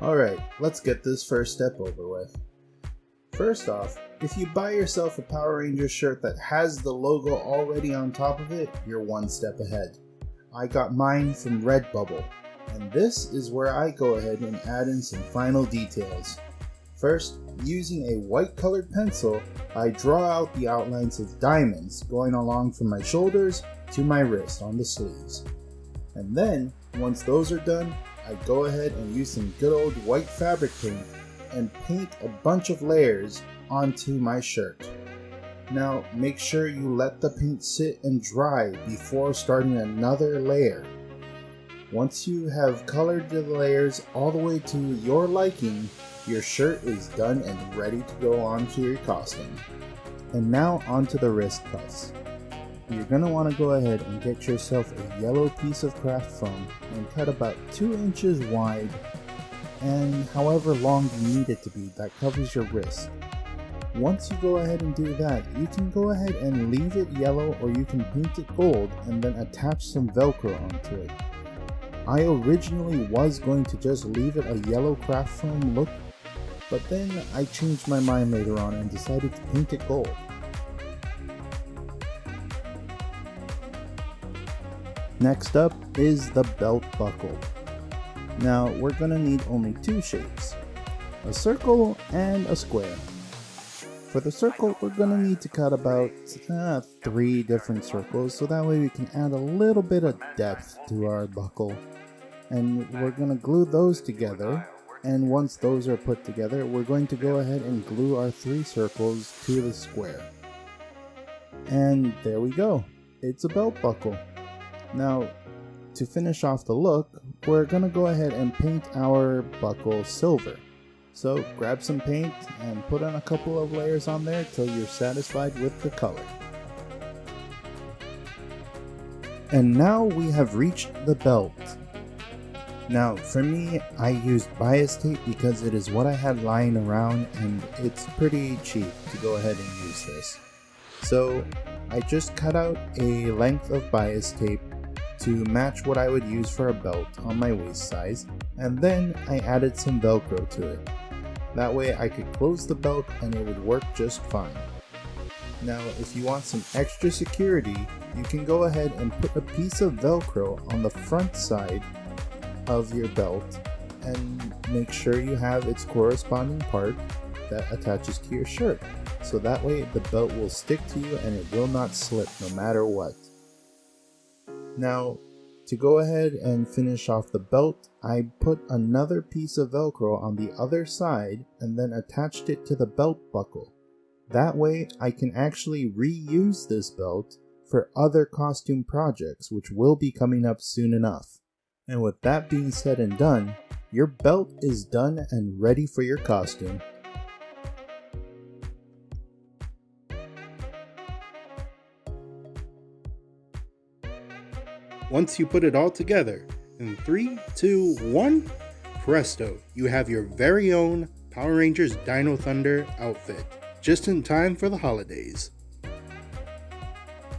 Alright, let's get this first step over with. First off, if you buy yourself a Power Rangers shirt that has the logo already on top of it, you're one step ahead. I got mine from Redbubble, and this is where I go ahead and add in some final details. First, using a white colored pencil, I draw out the outlines of diamonds going along from my shoulders to my wrist on the sleeves. And then, once those are done, I go ahead and use some good old white fabric paint and paint a bunch of layers onto my shirt. Now make sure you let the paint sit and dry before starting another layer. Once you have colored the layers all the way to your liking, your shirt is done and ready to go onto your costume. And now onto the wrist cuffs. You're going to want to go ahead and get yourself a yellow piece of craft foam and cut about 2 inches wide and however long you need it to be that covers your wrist. Once you go ahead and do that, you can go ahead and leave it yellow or you can paint it gold and then attach some Velcro onto it. I originally was going to just leave it a yellow craft foam look, but then I changed my mind later on and decided to paint it gold. Next up is the belt buckle. Now we're going to need only 2 shapes, a circle and a square. For the circle, we're going to need to cut about 3 different circles so that way we can add a little bit of depth to our buckle. And we're going to glue those together, and once those are put together, we're going to go ahead and glue our 3 circles to the square. And there we go, it's a belt buckle. Now, to finish off the look, we're going to go ahead and paint our buckle silver. So grab some paint and put on a couple of layers on there till you're satisfied with the color. And now we have reached the belt. Now for me, I used bias tape because it is what I had lying around and it's pretty cheap to go ahead and use this. So I just cut out a length of bias tape to match what I would use for a belt on my waist size, and then I added some Velcro to it. That way I could close the belt and it would work just fine. Now if you want some extra security, you can go ahead and put a piece of Velcro on the front side of your belt and make sure you have its corresponding part that attaches to your shirt. So that way the belt will stick to you and it will not slip no matter what. Now, to go ahead and finish off the belt, I put another piece of Velcro on the other side and then attached it to the belt buckle. That way, I can actually reuse this belt for other costume projects, which will be coming up soon enough. And with that being said and done, your belt is done and ready for your costume. Once you put it all together, in 3, 2, 1, presto, you have your very own Power Rangers Dinothunder outfit, just in time for the holidays.